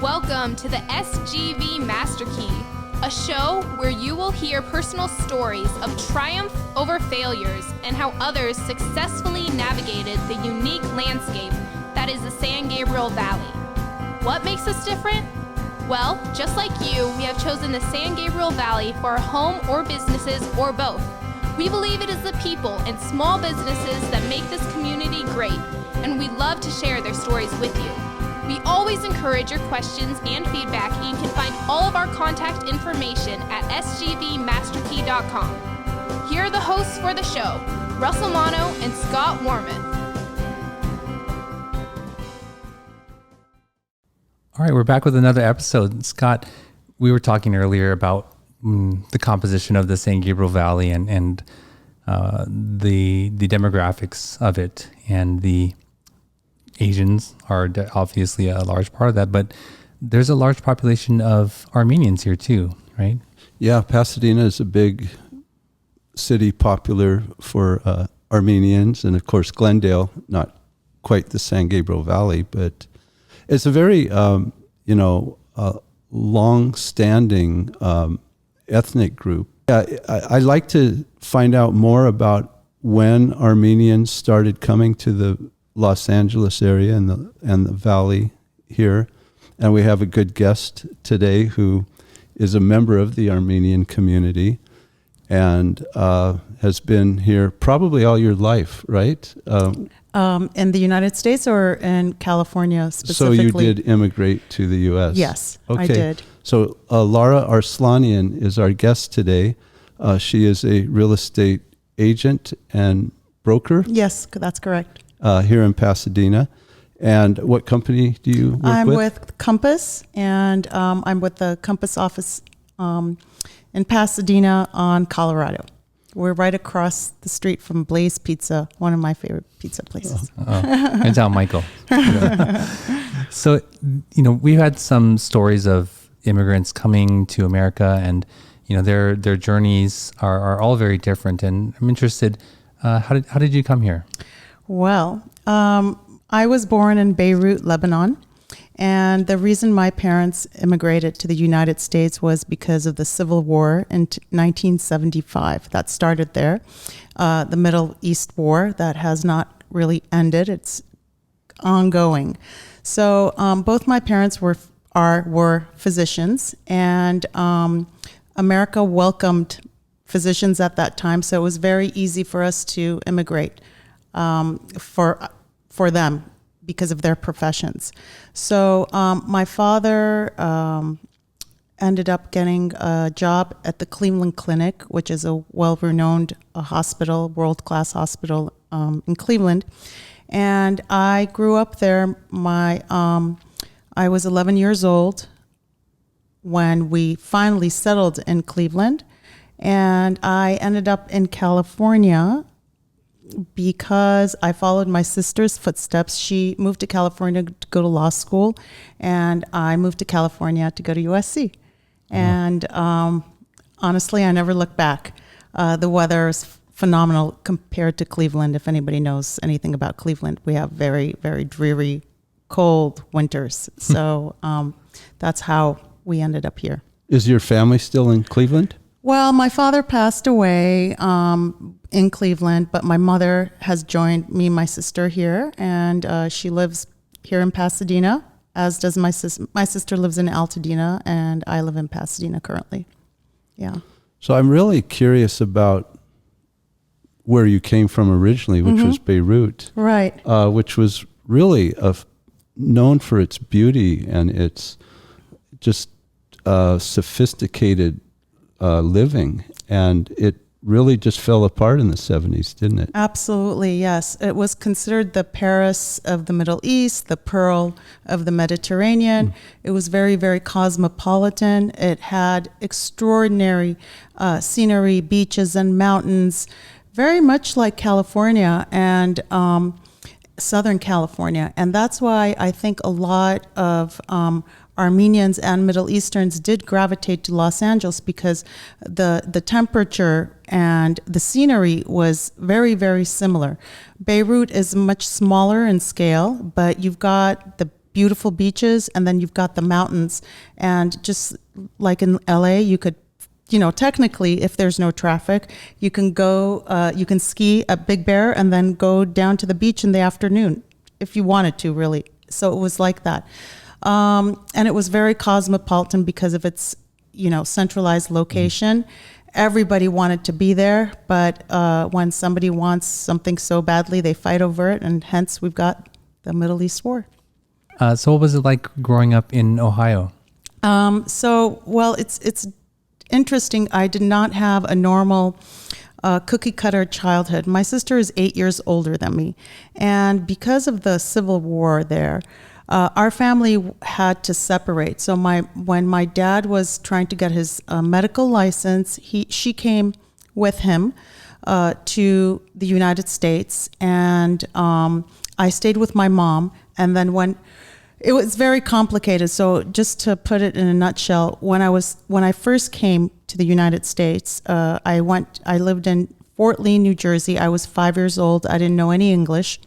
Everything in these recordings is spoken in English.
Welcome to the SGV Master Key, a show where you will hear personal stories of triumph over failures and how others successfully navigated the unique landscape that is the San Gabriel Valley. What makes us different? Well, just like you, we have chosen the San Gabriel Valley for our home or businesses or both. We believe it is the people and small businesses that make this community great, and we love to share their stories with you. We always encourage your questions and feedback, and you can find all of our contact information at sgvmasterkey.com. Here are the hosts for the show, Russell Mono and Scott Warmoth. All right, we're back with another episode. Scott, we were talking earlier about the composition of the San Gabriel Valley and the demographics of it, and the Asians are obviously a large part of that, but there's a large population of Armenians here too, right? Yeah, Pasadena is a big city, popular for Armenians, and of course Glendale, not quite the San Gabriel Valley, but it's a very long-standing ethnic group. I'd like to find out more about when Armenians started coming to the Los Angeles area and the valley here, and we have a good guest today who is a member of the Armenian community and has been here probably all your life, right? In the United States or in California specifically? So you did immigrate to the U.S.? Yes, okay. I did. So Lara Arslanian is our guest today. She is a real estate agent and broker? Yes, that's correct. Here in Pasadena. And what company do you work with? I'm with Compass, and I'm with the Compass office in Pasadena on Colorado. We're right across the street from Blaze Pizza, one of my favorite pizza places. And down Michael. So, we've had some stories of immigrants coming to America, and their journeys are all very different. And I'm interested, how did you come here? Well, I was born in Beirut, Lebanon, and the reason my parents immigrated to the United States was because of the Civil War in 1975. That started there, the Middle East War that has not really ended. It's ongoing. So both my parents were physicians, and America welcomed physicians at that time, so it was very easy for us to immigrate. For them because of their professions. So my father ended up getting a job at the Cleveland Clinic, which is a well-renowned hospital, world-class hospital in Cleveland. And I grew up there. I was 11 years old when we finally settled in Cleveland. And I ended up in California because I followed my sister's footsteps. She moved to California to go to law school, and I moved to California to go to USC. And honestly, I never looked back. The weather is phenomenal compared to Cleveland. If anybody knows anything about Cleveland, we have very, very dreary, cold winters. So that's how we ended up here. Is your family still in Cleveland? Well, my father passed away in Cleveland, but my mother has joined me and my sister here, and she lives here in Pasadena, as does my sister. My sister lives in Altadena, and I live in Pasadena currently. Yeah. So I'm really curious about where you came from originally, which was Beirut. Right. Which was really known for its beauty and its just sophisticated living, and it really just fell apart in the 70s, didn't it? Absolutely, yes. It was considered the Paris of the Middle East, the Pearl of the Mediterranean. It was very, very cosmopolitan. It had extraordinary scenery, beaches and mountains, very much like California and Southern California. And that's why I think a lot of Armenians and Middle Easterns did gravitate to Los Angeles, because the temperature and the scenery was very, very similar. Beirut is much smaller in scale, but you've got the beautiful beaches, and then you've got the mountains. And just like in LA, you could, technically, if there's no traffic, you can go, you can ski at Big Bear and then go down to the beach in the afternoon if you wanted to, really. So it was like that. And it was very cosmopolitan because of its, centralized location. Everybody wanted to be there, but when somebody wants something so badly, they fight over it, and hence we've got the Middle East War. So what was it like growing up in Ohio? It's interesting. I did not have a normal cookie cutter childhood. My sister is 8 years older than me, and because of the Civil War there, our family had to separate. So when my dad was trying to get his medical license, she came with him to the United States, and I stayed with my mom. And then when it was very complicated, so just to put it in a nutshell, when I first came to the United States, I lived in Fort Lee, New Jersey. I was 5 years old. I didn't know any English.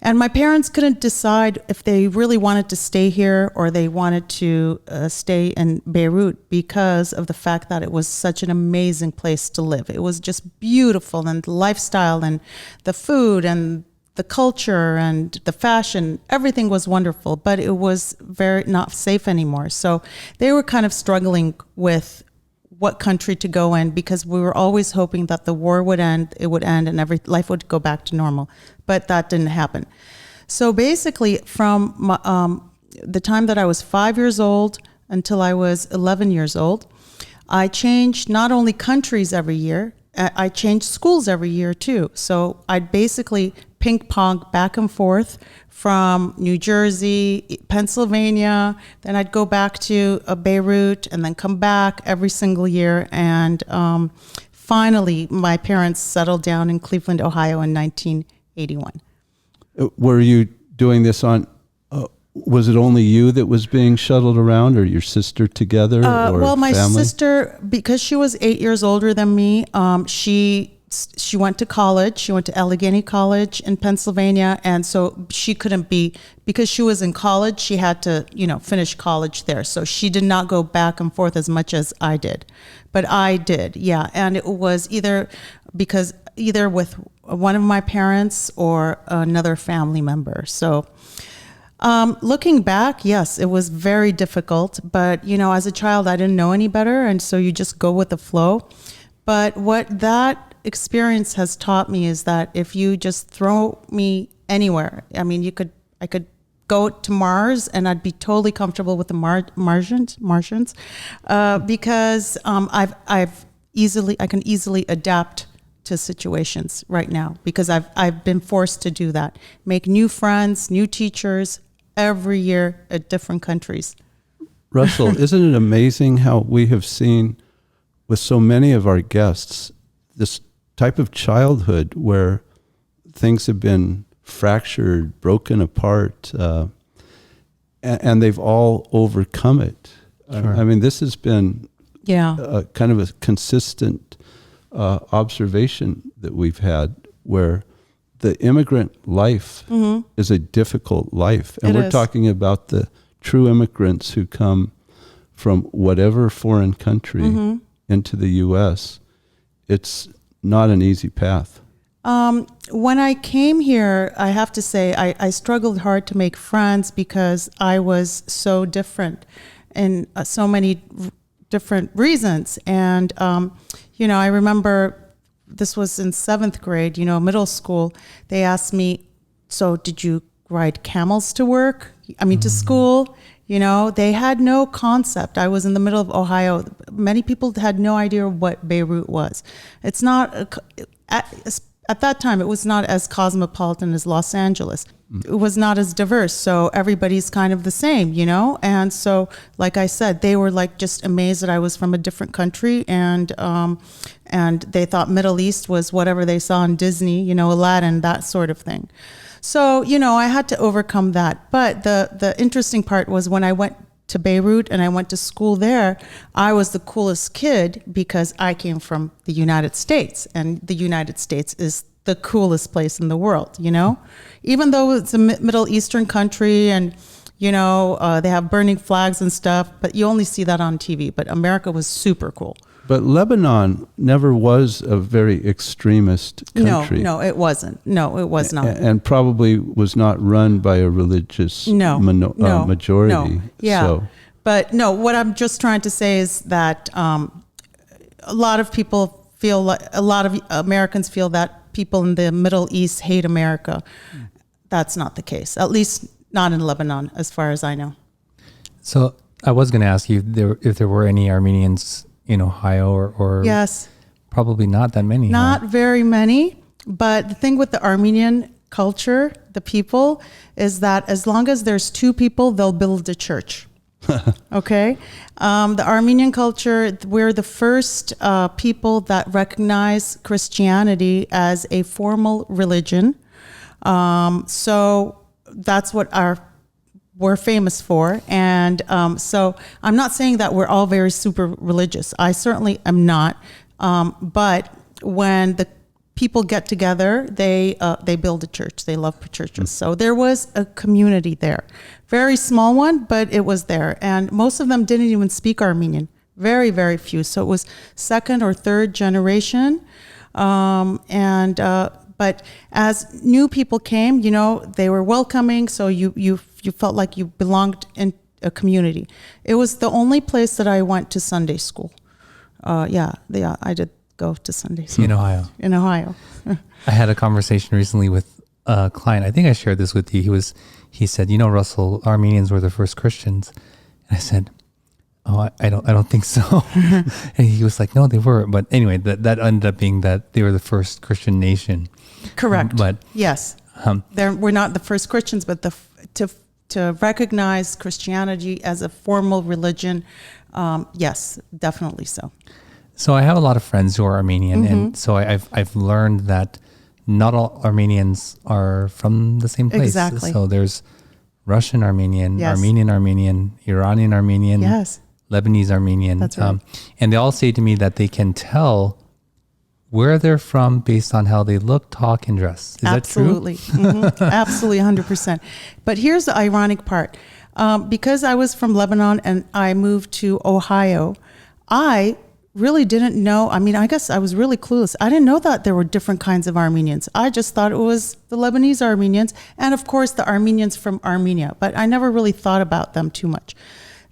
And my parents couldn't decide if they really wanted to stay here or they wanted to stay in Beirut because of the fact that it was such an amazing place to live. It was just beautiful, and the lifestyle and the food and the culture and the fashion, everything was wonderful, but it was very not safe anymore. So they were kind of struggling with what country to go in, because we were always hoping that the war would end, and life would go back to normal. But that didn't happen. So basically, from the time that I was 5 years old until I was 11 years old, I changed not only countries every year, I changed schools every year too. So I'd basically ping pong back and forth from New Jersey, Pennsylvania, then I'd go back to Beirut and then come back every single year. And finally, my parents settled down in Cleveland, Ohio in 1981. Were you doing this on, was it only you that was being shuttled around, or your sister together? Or my family? sister, because she was 8 years older than me, she went to college. She went to Allegheny College in Pennsylvania. And so she couldn't be, because she was in college, she had to, finish college there. So she did not go back and forth as much as I did. But I did, yeah. And it was either with one of my parents or another family member. So looking back, yes, it was very difficult. But, as a child, I didn't know any better. And so you just go with the flow. But what that experience has taught me is that if you just throw me anywhere, I could go to Mars and I'd be totally comfortable with the Martians, because I can easily adapt to situations right now, because I've been forced to do that. Make new friends, new teachers every year at different countries. Russell, isn't it amazing how we have seen with so many of our guests this type of childhood where things have been fractured, broken apart, and they've all overcome it. Sure. This has been kind of a consistent observation that we've had, where the immigrant life is a difficult life. And we're talking about the true immigrants who come from whatever foreign country into the U.S. It's not an easy path. When I came here, I have to say I struggled hard to make friends because I was so different in so many different reasons. And, I remember this was in 7th grade, middle school. They asked me, so did you ride camels to work? To school? They had no concept. I was in the middle of Ohio. Many people had no idea what Beirut was. It's not, at that time, it was not as cosmopolitan as Los Angeles. It was not as diverse. So everybody's kind of the same, And so, like I said, they were just amazed that I was from a different country. And they thought Middle East was whatever they saw in Disney, Aladdin, that sort of thing. So, I had to overcome that. But the interesting part was when I went to Beirut and I went to school there, I was the coolest kid because I came from the United States, and the United States is the coolest place in the world, you know? Even though it's a Middle Eastern country and, you know, they have burning flags and stuff, but you only see that on TV. But America was super cool. But Lebanon never was a very extremist country. No, it wasn't. No, it was not. And probably was not run by a religious majority. No. Yeah. So. But no, what I'm just trying to say is that a lot of people feel like, a lot of Americans feel that people in the Middle East hate America. That's not the case, at least not in Lebanon, as far as I know. So I was going to ask you if there were any Armenians in Ohio or yes, probably not that many. Not very many. But the thing with the Armenian culture, the people, is that as long as there's two people, they'll build a church. Okay. The Armenian culture, we're the first people that recognize Christianity as a formal religion. So that's what we're famous for. And so I'm not saying that we're all very super religious. I certainly am not. But when the people get together, they build a church. They love churches. So there was a community there. Very small one, but it was there. And most of them didn't even speak Armenian. Very, very few. So it was second or third generation. But as new people came, you know, they were welcoming. So you felt like you belonged in a community. It was the only place that I went to Sunday school. I did go to Sunday school. In Ohio. In Ohio. I had a conversation recently with a client. I think I shared this with you. He said, you know, Russell, Armenians were the first Christians. And I said, oh, I don't think so. And he was like, no, they were. But anyway, that ended up being that they were the first Christian nation. Correct. But yes, we're not the first Christians, but to recognize Christianity as a formal religion, yes, definitely so. So I have a lot of friends who are Armenian, and so I've learned that not all Armenians are from the same place. Exactly. So there's Russian Armenian, yes. Armenian Armenian, Iranian Armenian, yes. Lebanese Armenian. That's right. And they all say to me that they can tell where they're from based on how they look, talk, and dress. Is Absolutely. that true? Absolutely, 100%. But here's the ironic part. Because I was from Lebanon and I moved to Ohio, I really didn't know. I mean, I guess I was really clueless. I didn't know that there were different kinds of Armenians. I just thought it was the Lebanese Armenians and, of course, the Armenians from Armenia. But I never really thought about them too much.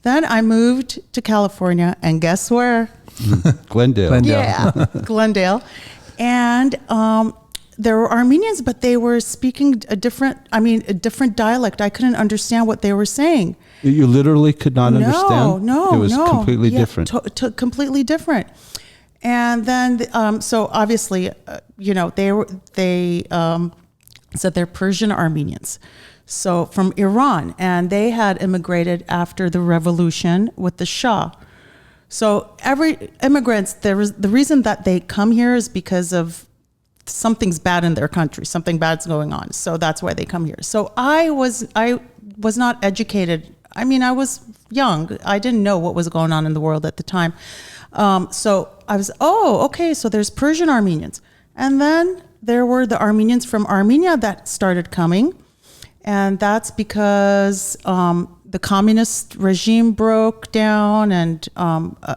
Then I moved to California, and guess where? Glendale. Yeah, Glendale. And there were Armenians, but they were speaking a different dialect. I couldn't understand what they were saying. You literally could not understand? No. It was completely different. Completely different. And then, so obviously, they said they're Persian Armenians. So from Iran, and they had immigrated after the revolution with the Shah. So every immigrants, the reason that they come here is because of something's bad in their country, something bad's going on. So that's why they come here. So I was not educated. I mean, I was young. I didn't know what was going on in the world at the time. So I was, okay, so there's Persian Armenians. And then there were the Armenians from Armenia that started coming. And that's because the communist regime broke down and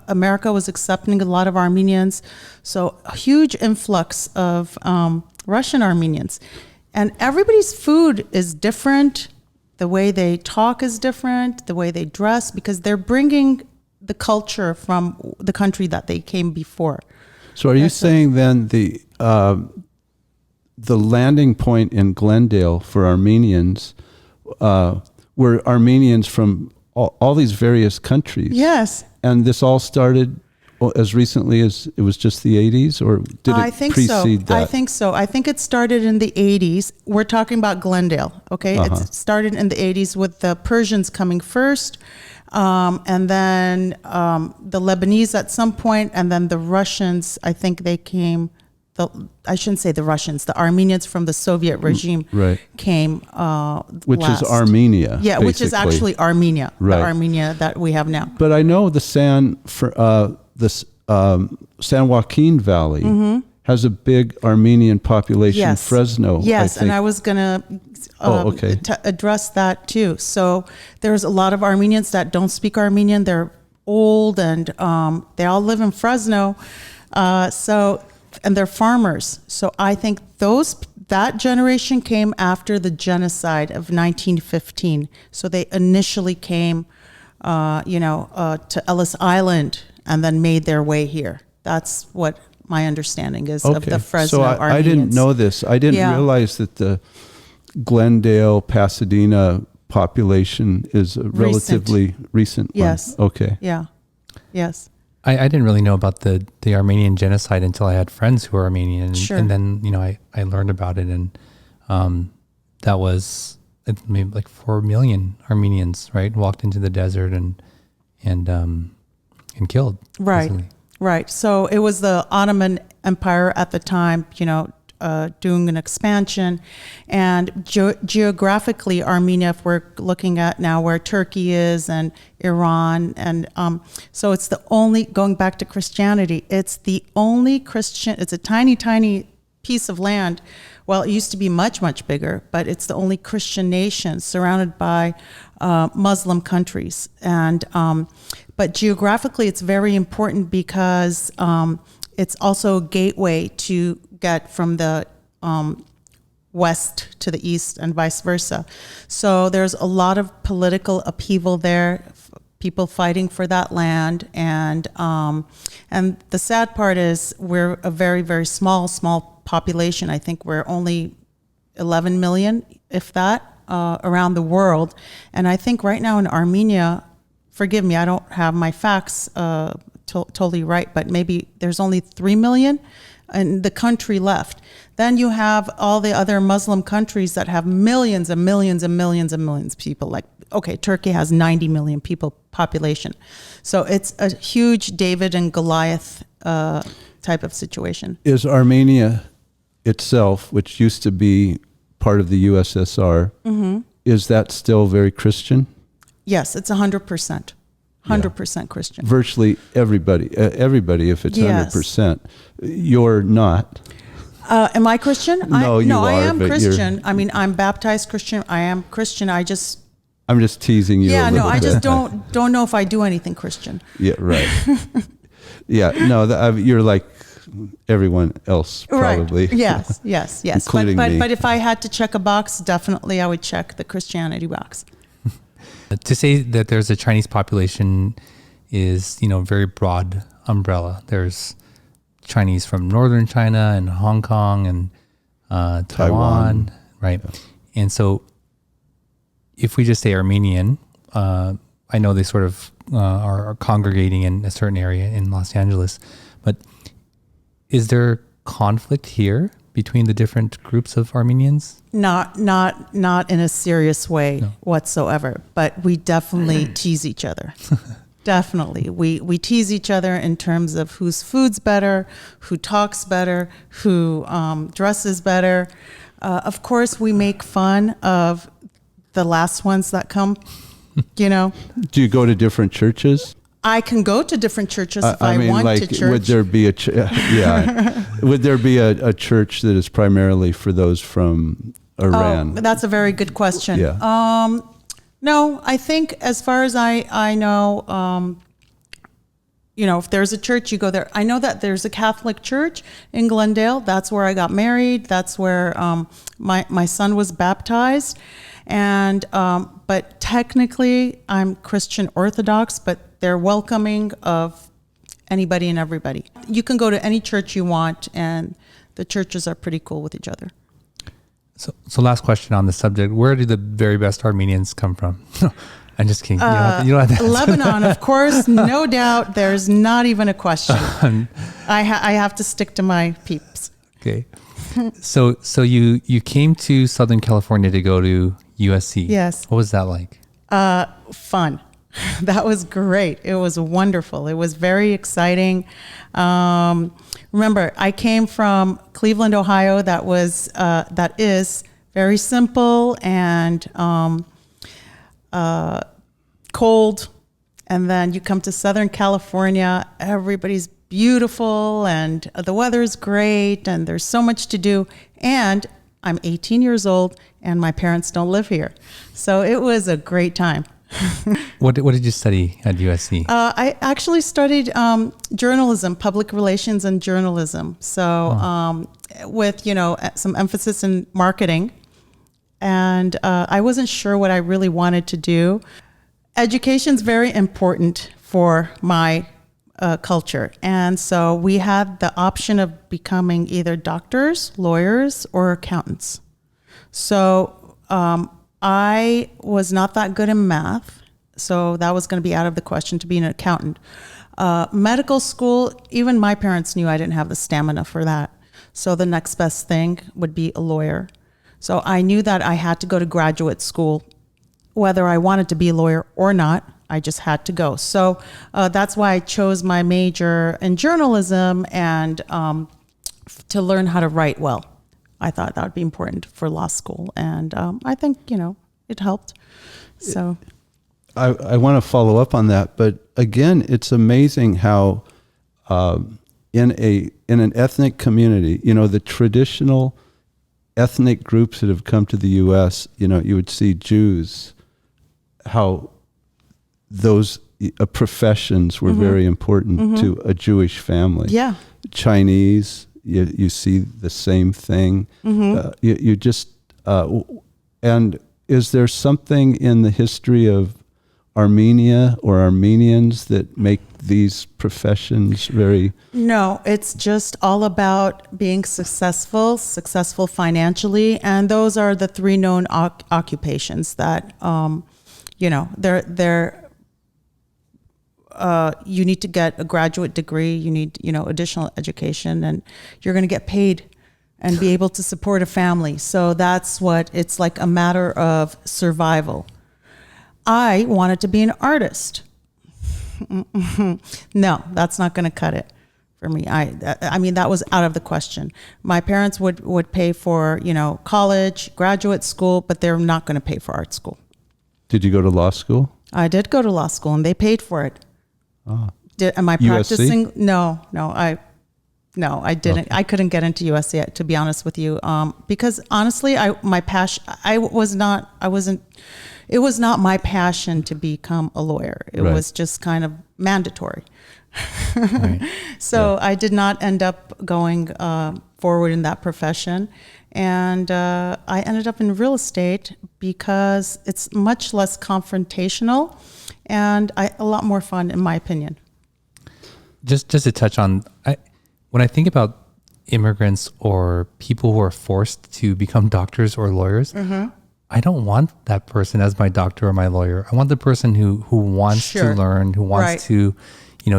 America was accepting a lot of Armenians. So a huge influx of Russian Armenians. And everybody's food is different. The way they talk is different. The way they dress, because they're bringing the culture from the country that they came before. So are you saying then the landing point in Glendale for Armenians were Armenians from all these various countries? Yes. And this all started as recently as it was just the 80s, or did it precede that? I think so. I think it started in the 80s. We're talking about Glendale, okay? Uh-huh. It started in the 80s with the Persians coming first, and then the Lebanese at some point, and then the Russians, I think they came... I shouldn't say the Russians, the Armenians from the Soviet regime came which last. Is Armenia. Yeah, basically. Which is actually Armenia, right. The Armenia that we have now. But I know the San Joaquin Valley has a big Armenian population. Yes. Fresno. Yes, I think. and I was going to address that too. So there's a lot of Armenians that don't speak Armenian. They're old, and they all live in Fresno. And they're farmers. So I think that generation came after the genocide of 1915. So they initially came, to Ellis Island and then made their way here. That's what my understanding is of the Fresno Armenians. I didn't know this. I didn't realize that the Glendale, Pasadena population is a relatively recent one. Yes. Okay. Yeah. Yes. I didn't really know about the Armenian genocide until I had friends who were Armenian. And, Sure. and then, I learned about it, and that was maybe like 4 million Armenians, right, walked into the desert and killed. Right. Basically. Right. So it was the Ottoman Empire at the time, doing an expansion, and geographically, Armenia, if we're looking at now where Turkey is and Iran, and so it's the only, going back to Christianity, it's the only Christian, it's a tiny, tiny piece of land. Well, it used to be much, much bigger, but it's the only Christian nation surrounded by Muslim countries. And but geographically, it's very important because it's also a gateway to get from the west to the east and vice versa. So there's a lot of political upheaval there, people fighting for that land, and the sad part is we're a very, very small population. I think we're only 11 million, if that, around the world. And I think right now in Armenia, forgive me, I don't have my facts totally right, but maybe there's only 3 million in the country left. Then you have all the other Muslim countries that have millions and millions and millions and millions of people. Like, okay, Turkey has 90 million people population. So it's a huge David and Goliath type of situation. Is Armenia itself, which used to be part of the USSR, is that still very Christian? Yes, it's 100%. 100% Christian. Virtually everybody, if it's 100%. You're not. Am I Christian? No, you are. I am but Christian. I mean, I'm baptized Christian. I am Christian. I'm just teasing you. Yeah, a little I bit. just don't know if I do anything Christian. Yeah, right. Yeah, no, you're like everyone else, probably. Right. Yes. Including me. But if I had to check a box, definitely I would check the Christianity box. To say that there's a Chinese population is, very broad umbrella. There's Chinese from northern China and Hong Kong and Taiwan, right? Yeah. And so if we just say Armenian, I know they sort of are congregating in a certain area in Los Angeles, but is there conflict here between the different groups of Armenians? Not in a serious way whatsoever, but we definitely tease each other. Definitely. We tease each other in terms of whose food's better, who talks better, who dresses better. Of course, we make fun of the last ones that come, Do you go to different churches? I can go to different churches if I want to church. Would there be would there be a church that is primarily for those from Iran? Oh, that's a very good question. Yeah. No, I think as far as I know, if there's a church, you go there. I know that there's a Catholic church in Glendale. That's where I got married. That's where my son was baptized. And but technically, I'm Christian Orthodox, but they're welcoming of anybody and everybody. You can go to any church you want, and the churches are pretty cool with each other. So last question on the subject: where do the very best Armenians come from? I'm just kidding. You don't have to Lebanon, of course, no doubt. There's not even a question. I have to stick to my peeps. Okay. So you came to Southern California to go to USC. Yes. What was that like? Fun. That was great. It was wonderful. It was very exciting. Remember, I came from Cleveland, Ohio. That is very simple and cold. And then you come to Southern California. Everybody's beautiful and the weather's great and there's so much to do. And I'm 18 years old and my parents don't live here. So it was a great time. What did you study at USC? I actually studied journalism, public relations and journalism. So with, some emphasis in marketing. And I wasn't sure what I really wanted to do. Education's very important for my culture. And so we had the option of becoming either doctors, lawyers, or accountants. So I was not that good in math, so that was going to be out of the question to be an accountant. Medical school, even my parents knew I didn't have the stamina for that. So the next best thing would be a lawyer. So I knew that I had to go to graduate school, whether I wanted to be a lawyer or not. I just had to go. So that's why I chose my major in journalism and to learn how to write well. I thought that would be important for law school. And I think, it helped. So I want to follow up on that. But again, it's amazing how in an ethnic community, the traditional ethnic groups that have come to the U.S., you would see Jews, how those professions were very important to a Jewish family. Yeah. Chinese, you see the same thing. You just, and is there something in the history of Armenia or Armenians that make these professions very... No, it's just all about being successful financially. And those are the three known occupations that, you need to get a graduate degree, you need, additional education, and you're going to get paid and be able to support a family. So that's what it's like, a matter of survival. I wanted to be an artist. No, that's not going to cut it for me. I mean, that was out of the question. My parents would pay for, college, graduate school, but they're not going to pay for art school. Did you go to law school? I did go to law school, and they paid for it. Am I practicing? USC? No, I didn't. Okay. I couldn't get into USC, to be honest with you, because honestly, it was not my passion to become a lawyer. It was just kind of mandatory. Right. So I did not end up going forward in that profession. And I ended up in real estate because it's much less confrontational and a lot more fun, in my opinion. Just to touch on, when I think about immigrants or people who are forced to become doctors or lawyers, I don't want that person as my doctor or my lawyer. I want the person who wants to learn, who wants to,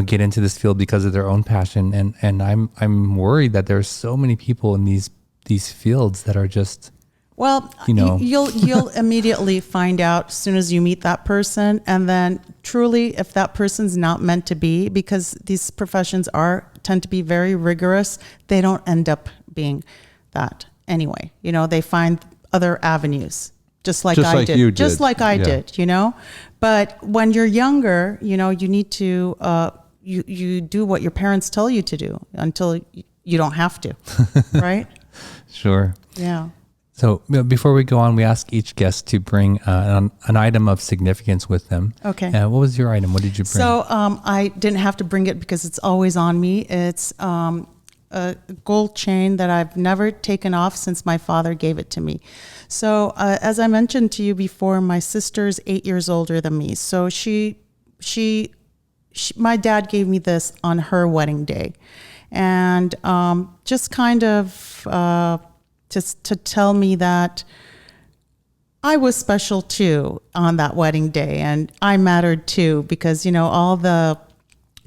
get into this field because of their own passion. And I'm worried that there's so many people in these fields that are just, you'll immediately find out as soon as you meet that person. And then truly, if that person's not meant to be, because these professions tend to be very rigorous, they don't end up being that anyway. They find other avenues. Just like I did. Just like I did, But when you're younger, you need to, you do what your parents tell you to do until you don't have to, right? Sure. Yeah. So before we go on, we ask each guest to bring an item of significance with them. Okay. What was your item? What did you bring? So I didn't have to bring it because it's always on me. It's a gold chain that I've never taken off since my father gave it to me. So as I mentioned to you before, my sister's 8 years older than me. So my dad gave me this on her wedding day. And just kind of to tell me that I was special too on that wedding day. And I mattered too because, all the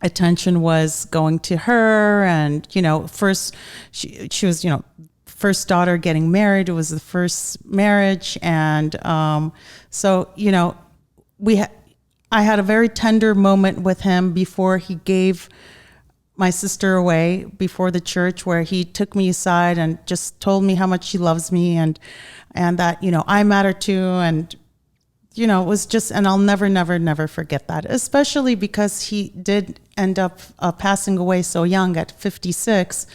attention was going to her. And, first she was, first daughter getting married. It was the first marriage. And so, I had a very tender moment with him before he gave my sister away, before the church, where he took me aside and just told me how much he loves me and that, I matter too. And it was just, and I'll never, never, never forget that, especially because he did end up passing away so young at 56.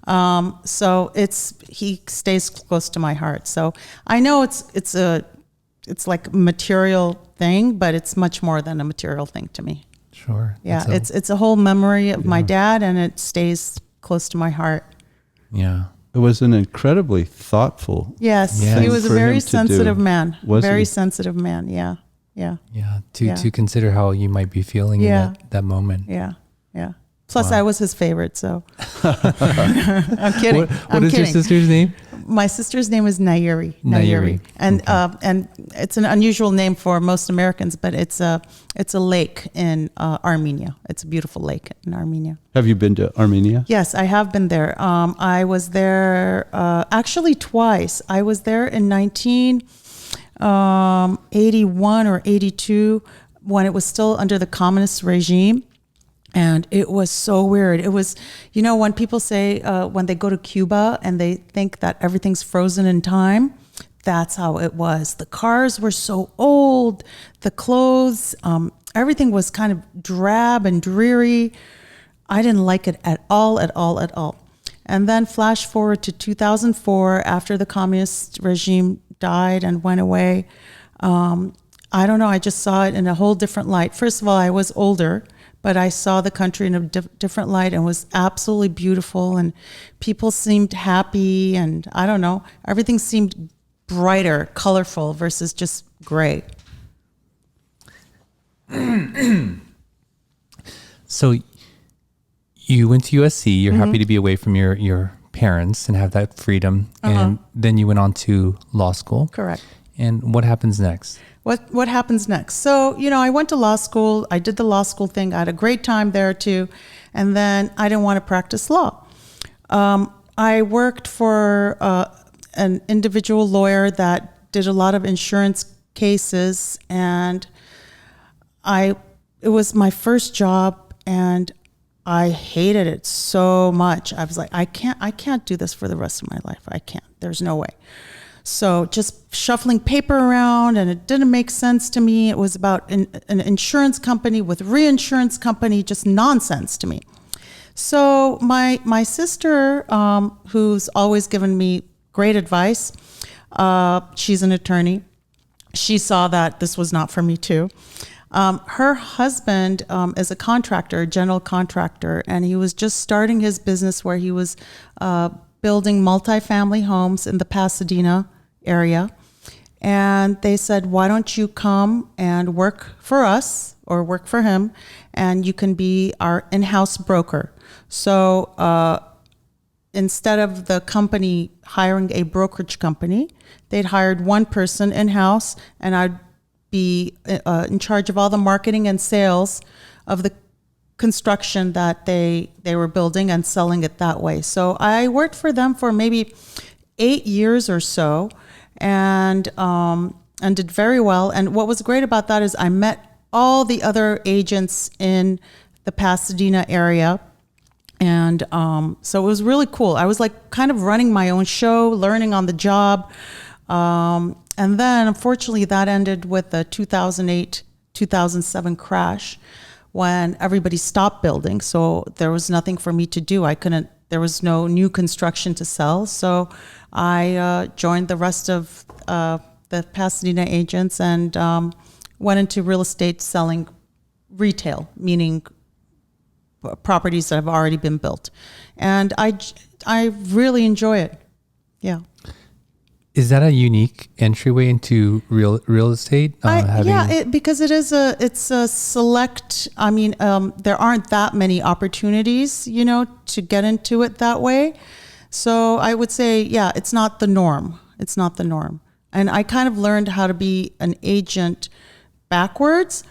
So he stays close to my heart. So I know it's like a material thing, but it's much more than a material thing to me. Sure. Yeah. It's a whole memory of my dad, and it stays close to my heart. Yeah. It was an incredibly thoughtful. Yes. Yeah. He was a for very him to sensitive do. man. Was Very he? sensitive man. Yeah. Yeah. Yeah. Yeah. To consider how you might be feeling Yeah. in that moment. Yeah. Yeah. Plus, Wow. I was his favorite, so. I'm kidding. What is your sister's name? My sister's name is Nayuri. Nayuri. And Okay. and it's an unusual name for most Americans, but it's a lake in Armenia. It's a beautiful lake in Armenia. Have you been to Armenia? Yes, I have been there. I was there actually twice. I was there in 1981 or 82 when it was still under the communist regime. And it was so weird. It was, when people say when they go to Cuba and they think that everything's frozen in time, that's how it was. The cars were so old, the clothes, everything was kind of drab and dreary. I didn't like it at all, at all, at all. And then flash forward to 2004, after the communist regime died and went away. I don't know, I just saw it in a whole different light. First of all, I was older, but I saw the country in a different light, and was absolutely beautiful, and people seemed happy, and I don't know, everything seemed brighter, colorful versus just gray. So you went to USC, you're Mm-hmm. happy to be away from your parents and have that freedom. And then you went on to law school. Correct. And what happens next? What happens next? So, I went to law school. I did the law school thing. I had a great time there too. And then I didn't want to practice law. I worked for an individual lawyer that did a lot of insurance cases, and it was my first job, and I hated it so much. I was like, I can't do this for the rest of my life. I can't. There's no way. So just shuffling paper around, and it didn't make sense to me. It was about an insurance company with reinsurance company, just nonsense to me. So my sister, who's always given me great advice, she's an attorney. She saw that this was not for me too. Her husband is a contractor, a general contractor, and he was just starting his business where he was building multifamily homes in the Pasadena area. And they said, why don't you come and work for us or work for him, and you can be our in-house broker. So instead of the company hiring a brokerage company, they'd hired one person in-house, and I'd be in charge of all the marketing and sales of the construction that they were building and selling it that way. So I worked for them for maybe 8 years or so, and did very well. And what was great about that is I met all the other agents in the Pasadena area. And so it was really cool. I was like kind of running my own show, learning on the job. And then unfortunately that ended with the 2008-2007 crash, when everybody stopped building. So there was nothing for me to do. There was no new construction to sell. So I joined the rest of the Pasadena agents and went into real estate selling retail, meaning properties that have already been built. And I really enjoy it. Yeah. Is that a unique entryway into real estate? Because it's a select. I mean, there aren't that many opportunities, to get into it that way. So I would say, it's not the norm. It's not the norm. And I kind of learned how to be an agent backwards.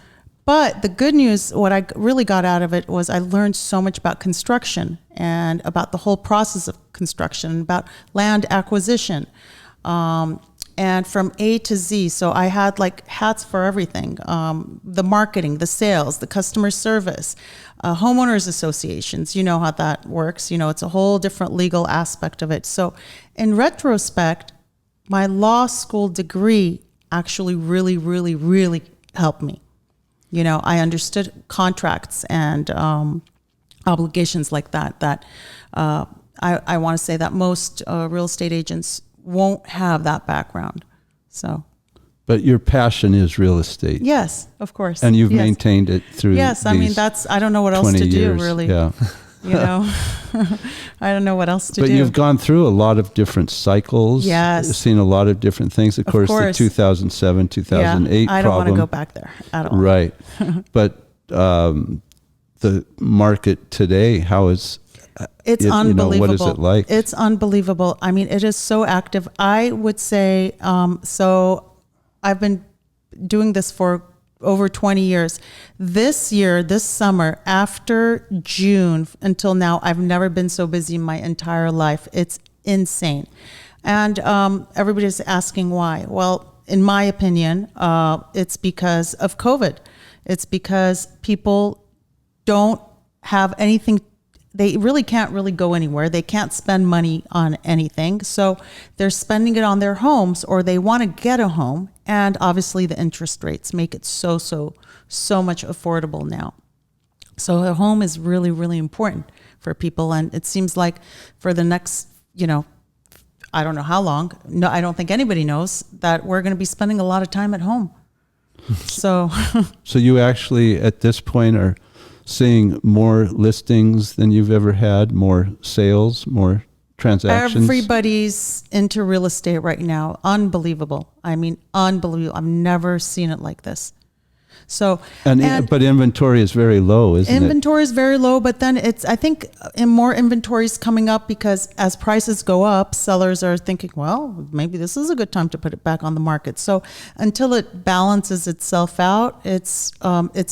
But the good news, what I really got out of it was I learned so much about construction and about the whole process of construction, about land acquisition. And from A to Z. So I had like hats for everything, the marketing, the sales, the customer service, homeowners associations, you know how that works. It's a whole different legal aspect of it. So in retrospect, my law school degree actually really, really, really helped me. You know, I understood contracts and obligations like that. I want to say that most real estate agents won't have that background. So. But your passion is real estate. Yes, of course. And you've yes. maintained it through. Yes, I mean, I don't know what else to years. do, really. Yeah. You know, I don't know what else to do. But you've gone through a lot of different cycles. Yes. Seen a lot of different things. Of course, the 2007, 2008 I don't want to go back there at all. Right. But the market today, how is it's unbelievable. You know, what is it like? It's unbelievable. I mean, it is so active. I would say, so I've been doing this for over 20 years. This year, this summer, after June until now, I've never been so busy in my entire life. It's insane. And everybody's asking why. Well, in my opinion, it's because of COVID. It's because people don't have anything. They really can't really go anywhere. They can't spend money on anything. So they're spending it on their homes, or they want to get a home. And obviously the interest rates make it so much affordable now. So a home is really, really important for people. And it seems like for the next, I don't know how long. No, I don't think anybody knows that we're going to be spending a lot of time at home. So, so you actually at this point are seeing more listings than you've ever had, more sales, more transactions? Everybody's into real estate right now. Unbelievable. I mean, unbelievable. I've never seen it like this. So, but inventory is very low, isn't it? Inventory is very low, but then I think more inventory is coming up because as prices go up, sellers are thinking, well, maybe this is a good time to put it back on the market. So until it balances itself out, it's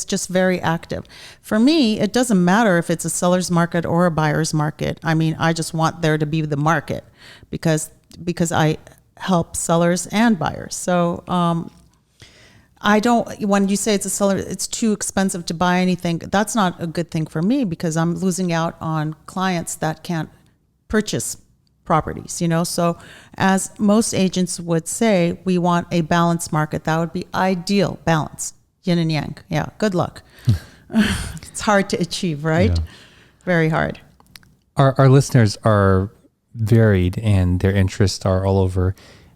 just very active. For me, it doesn't matter if it's a seller's market or a buyer's market. I mean, I just want there to be the market because I help sellers and buyers. So, when you say it's a seller, it's too expensive to buy anything, that's not a good thing for me because I'm losing out on clients that can't purchase properties, So as most agents would say, we want a balanced market. That would be ideal balance, yin and yang. Yeah, good luck. It's hard to achieve, right? Yeah. Very hard. Our listeners are varied and their interests are all over.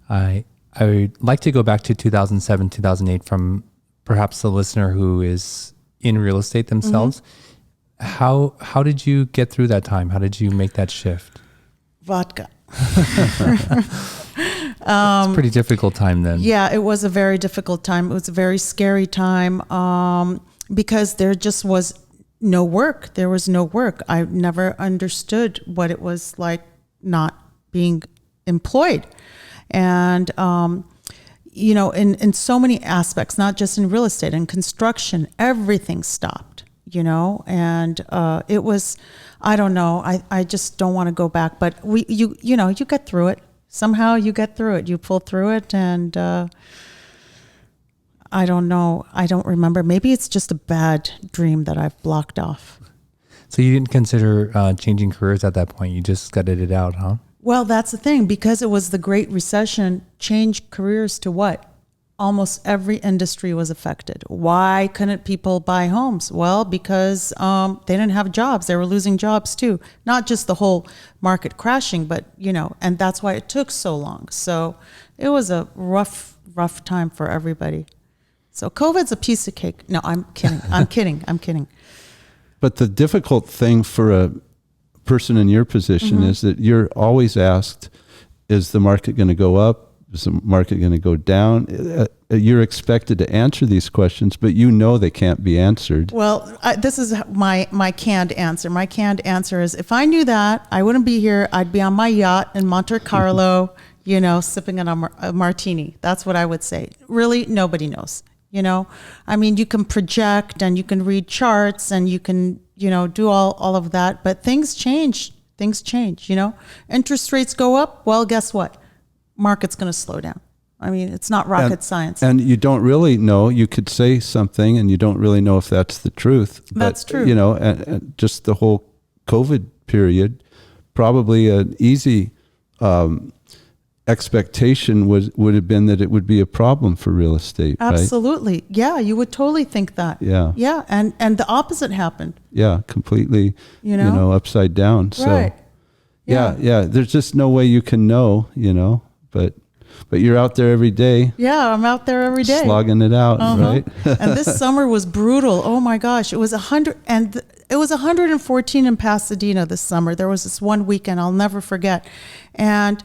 I would like to go back to 2007, 2008 from perhaps the listener who is in real estate themselves. Mm-hmm. How did you get through that time? How did you make that shift? Vodka. It's a pretty difficult time then. Yeah, it was a very difficult time. It was a very scary time because there just was no work. There was no work. I never understood what it was like not being employed. And, in so many aspects, not just in real estate and construction, everything stopped, and it was, I don't know, I just don't want to go back, but you get through it. Somehow you get through it. You pull through it. And I don't know. I don't remember. Maybe it's just a bad dream that I've blocked off. So you didn't consider changing careers at that point. You just gutted it out, huh? Well, that's the thing. Because it was the Great Recession, changed careers to what? Almost every industry was affected. Why couldn't people buy homes? Well, because they didn't have jobs. They were losing jobs too. Not just the whole market crashing, but, and that's why it took so long. So it was a rough time for everybody. So COVID's a piece of cake. No, I'm kidding. I'm kidding. But the difficult thing for a person in your position Mm-hmm. is that you're always asked, is the market going to go up? Is the market going to go down? You're expected to answer these questions, but they can't be answered. Well, this is my canned answer. My canned answer is, if I knew that, I wouldn't be here. I'd be on my yacht in Monte Carlo, sipping on a martini. That's what I would say. Really, nobody knows. I mean, you can project and you can read charts and you can do all of that, but things change, interest rates go up. Well, guess what? Market's going to slow down. I mean, it's not rocket science. And you don't really know, you could say something and you don't really know if that's the truth. That's true. And just the whole COVID period, probably an easy expectation would have been that it would be a problem for real estate, right? Absolutely. Yeah, you would totally think that. Yeah. Yeah, and the opposite happened. Yeah, completely, upside down. So, Right. yeah. There's just no way you can know, but you're out there every day. Yeah, I'm out there every day. Slogging it out, right? And this summer was brutal. Oh my gosh, it was 100 and it was 114 in Pasadena this summer. There was this one weekend I'll never forget. And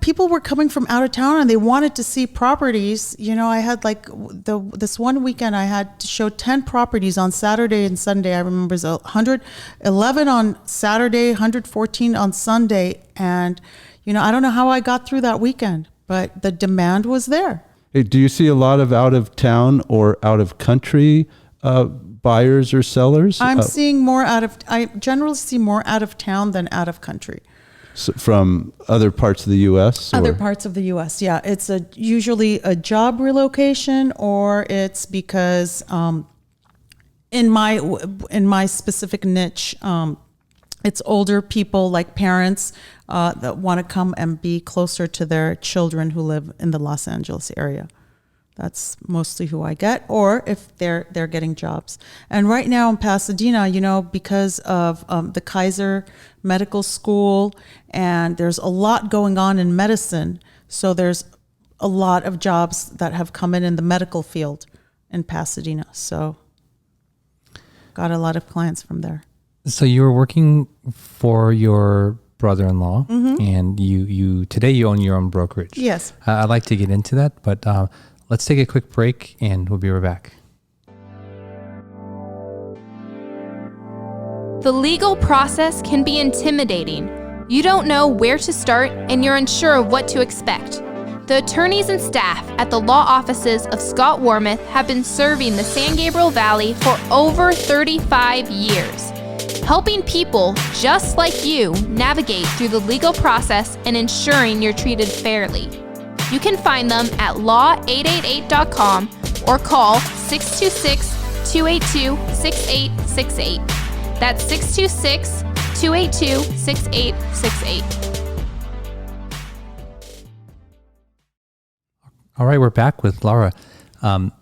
people were coming from out of town and they wanted to see properties. I had this one weekend I had to show 10 properties on Saturday and Sunday. I remember it was 111 on Saturday, 114 on Sunday. And, I don't know how I got through that weekend, but the demand was there. Hey, do you see a lot of out of town or out of country buyers or sellers? I generally see more out of town than out of country. So from other parts of the U.S.? Other parts of the U.S., yeah. It's usually a job relocation, or it's because in my specific niche, it's older people like parents that want to come and be closer to their children who live in the Los Angeles area. That's mostly who I get, or if they're getting jobs. And right now in Pasadena, because of the Kaiser Medical School, and there's a lot going on in medicine, so there's a lot of jobs that have come in the medical field in Pasadena. So got a lot of clients from there. So you were working for your brother-in-law, and you today you own your own brokerage. Yes. I'd like to get into that, but let's take a quick break and we'll be right back. The legal process can be intimidating. You don't know where to start and you're unsure of what to expect. The attorneys and staff at the law offices of Scott Wormuth have been serving the San Gabriel Valley for over 35 years, helping people just like you navigate through the legal process and ensuring you're treated fairly. You can find them at law888.com or call 626-282-6868. That's 626-282-6868. All right, we're back with Lara. During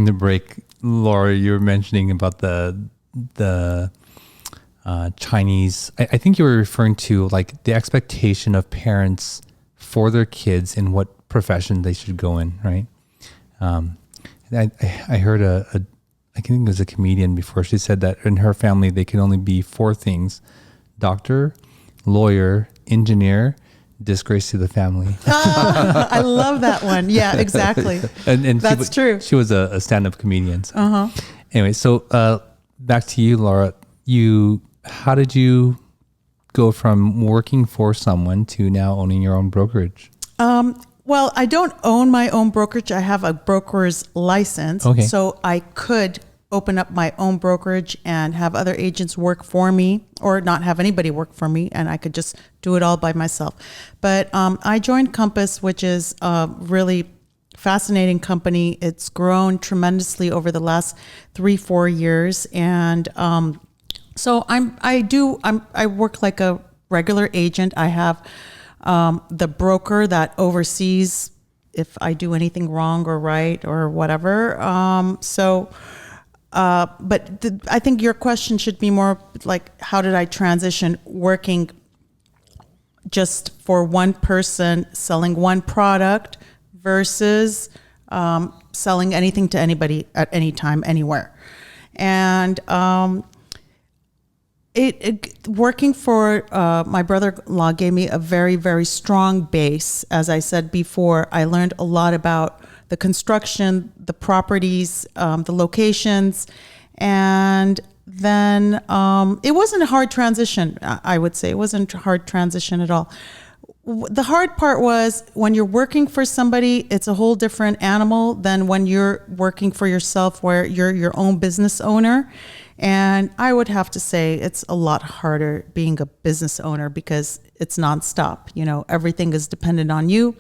the break, Laura, you were mentioning about the Chinese. I think you were referring to like the expectation of parents for their kids in what profession they should go in, right? I heard I think it was a comedian before. She said that in her family, they could only be 4 things: doctor, lawyer, engineer, disgrace to the family. I love that one. Yeah, exactly. and that's true. She was a stand-up comedian. So. Anyway, so back to you, Laura. How did you go from working for someone to now owning your own brokerage? Well, I don't own my own brokerage. I have a broker's license. Okay. So I could open up my own brokerage and have other agents work for me, or not have anybody work for me, and I could just do it all by myself. But I joined Compass, which is a really fascinating company. It's grown tremendously over the last 3-4 years. And so I work like a regular agent. I have the broker that oversees if I do anything wrong or right or whatever. But I think your question should be more like, how did I transition working just for one person, selling one product versus selling anything to anybody at any time, anywhere. And working for my brother-in-law gave me a very, very strong base. As I said before, I learned a lot about the construction, the properties, the locations, and then it wasn't a hard transition, I would say. It wasn't a hard transition at all. The hard part was when you're working for somebody, it's a whole different animal than when you're working for yourself, where you're your own business owner. And I would have to say it's a lot harder being a business owner because it's nonstop. You know, everything is dependent on you.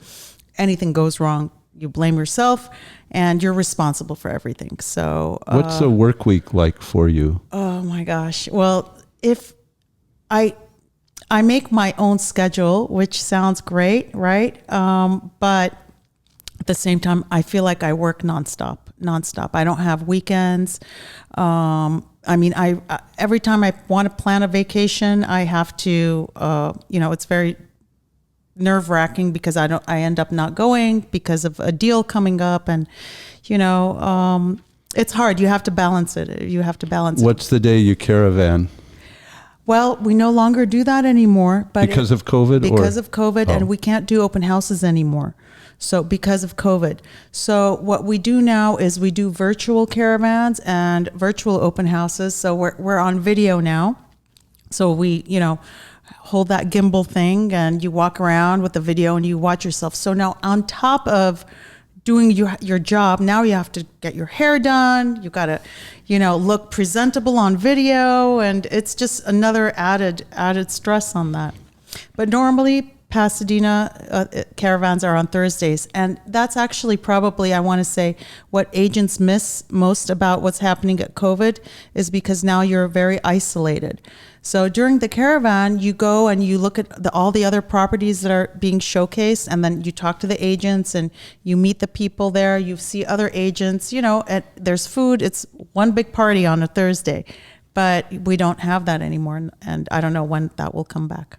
Anything goes wrong, you blame yourself, and you're responsible for everything. So, what's a work week like for you? Oh my gosh. Well, if I I make my own schedule, which sounds great, right? But at the same time, I feel like I work nonstop. I don't have weekends. I mean, every time I want to plan a vacation, I have to, it's very nerve-wracking because I end up not going because of a deal coming up, and it's hard. You have to balance it. What's the day you caravan? Well, we no longer do that anymore, but because of COVID. Because of COVID, and we can't do open houses anymore. So because of COVID. So what we do now is we do virtual caravans and virtual open houses. So we're on video now. So we, hold that gimbal thing and you walk around with the video and you watch yourself. So now on top of doing your job, now you have to get your hair done. You got to, look presentable on video, and it's just another added stress on that. But normally Pasadena caravans are on Thursdays, and that's actually probably, I want to say, what agents miss most about what's happening at COVID is because now you're very isolated. So during the caravan, you go and you look at all the other properties that are being showcased, and then you talk to the agents and you meet the people there. You see other agents, there's food. It's one big party on a Thursday, but we don't have that anymore, and I don't know when that will come back.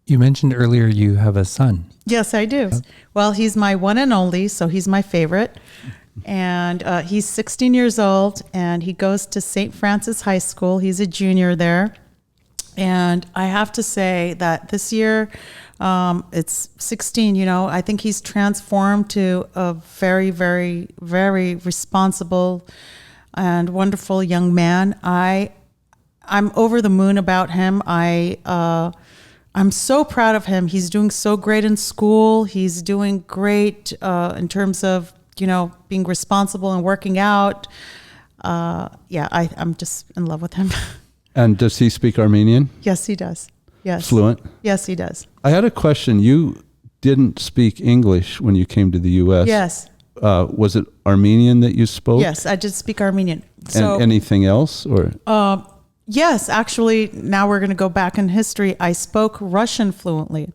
You mentioned earlier you have a son. Yes, I do. Well, he's my one and only, so he's my favorite. And he's 16 years old, and he goes to St. Francis High School. He's a junior there. And I have to say that this year, it's 16, I think he's transformed to a very, very, very responsible and wonderful young man. I'm over the moon about him. I'm so proud of him. He's doing so great in school. He's doing great in terms of, being responsible and working out. I'm just in love with him. And does he speak Armenian? Yes, he does. Yes. Fluent? Yes, he does. I had a question. You didn't speak English when you came to the U.S. Yes. Was it Armenian that you spoke? Yes, I did speak Armenian. So, and anything else? Or yes, actually, now we're going to go back in history. I spoke Russian fluently